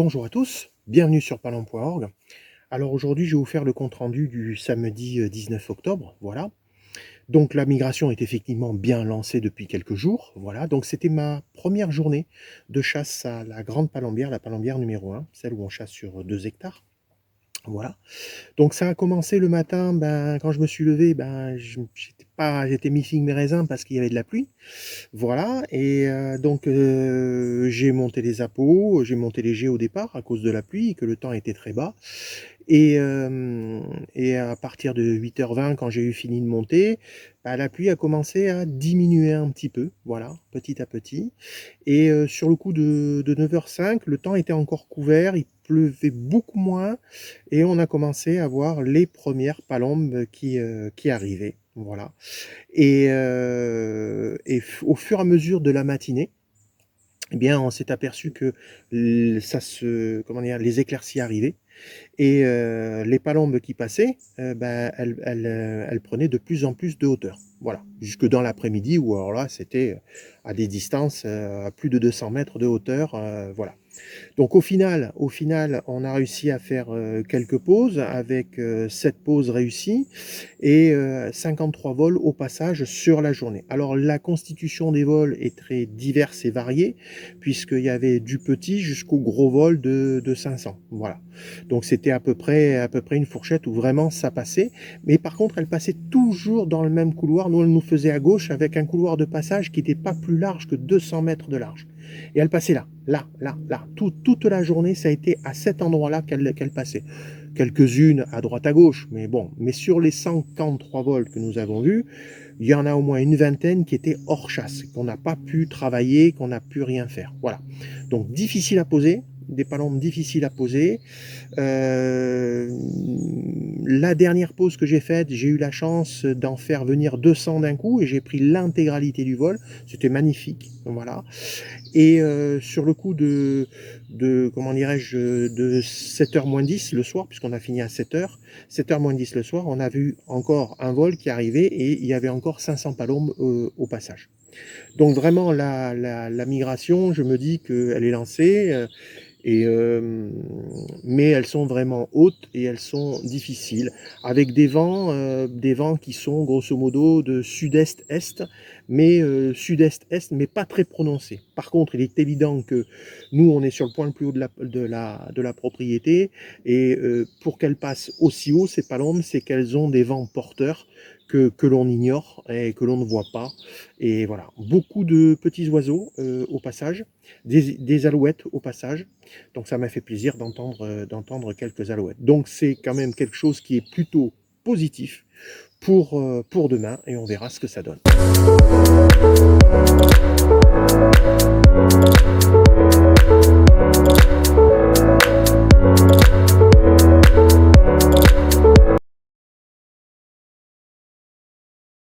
Bonjour à tous, bienvenue sur parlons.org. Alors aujourd'hui, je vais vous faire le compte-rendu du samedi 19 octobre, voilà. Donc la migration est effectivement bien lancée depuis quelques jours, voilà. Donc c'était ma première journée de chasse à la grande palombière, la palombière numéro 1, celle où on chasse sur 2 hectares, voilà. Donc ça a commencé le matin, quand je me suis levé, j'étais mi-figue mi-raisin parce qu'il y avait de la pluie. Voilà et j'ai monté les appos, j'ai monté les jets au départ à cause de la pluie et que le temps était très bas et à partir de 8h20 quand j'ai eu fini de monter, la pluie a commencé à diminuer un petit peu, voilà, petit à petit et sur le coup de 9h05, le temps était encore couvert, il pleuvait beaucoup moins et on a commencé à voir les premières palombes qui arrivaient, voilà au fur et à mesure de la matinée, eh bien, on s'est aperçu que les éclaircies arrivaient et les palombes qui passaient, elles prenaient de plus en plus de hauteur. Voilà, jusque dans l'après-midi où alors là, c'était à des distances, à plus de 200 mètres de hauteur, voilà. Donc au final, on a réussi à faire, quelques pauses avec, 7 pauses réussies et 53 vols au passage sur la journée. Alors la constitution des vols est très diverse et variée puisqu'il y avait du petit jusqu'au gros vol de 500, voilà. Donc c'était à peu près une fourchette où vraiment ça passait, mais par contre elle passait toujours dans le même couloir. Nous, elle nous faisait à gauche avec un couloir de passage qui n'était pas plus large que 200 mètres de large. Et elle passait là, là, là, là. Toute la journée, ça a été à cet endroit-là qu'elle passait. Quelques-unes à droite à gauche, mais bon. Mais sur les 143 vols que nous avons vus, il y en a au moins une vingtaine qui étaient hors chasse, qu'on n'a pas pu travailler, qu'on n'a pu rien faire. Voilà. Donc difficile à poser, des palombes difficiles à poser. La dernière pause que j'ai faite, j'ai eu la chance d'en faire venir 200 d'un coup et j'ai pris l'intégralité du vol. C'était magnifique, voilà. Et sur le coup comment dirais-je, de 7h moins 10 le soir, puisqu'on a fini à 7h, 7h moins 10 le soir, on a vu encore un vol qui arrivait et il y avait encore 500 palombes au passage. Donc vraiment la migration, je me dis qu'elle est lancée, mais elles sont vraiment hautes et elles sont difficiles, avec des vents qui sont grosso modo de sud-est-est, mais sud-est-est, mais pas très prononcés. Par contre, il est évident que nous, on est sur le point le plus haut de la propriété, et pour qu'elles passent aussi haut, ces palombes, c'est qu'elles ont des vents porteurs que l'on ignore et que l'on ne voit pas. Et voilà, beaucoup de petits oiseaux au passage, des alouettes au passage. Donc ça m'a fait plaisir d'entendre quelques alouettes. Donc c'est quand même quelque chose qui est plutôt positif pour demain et on verra ce que ça donne.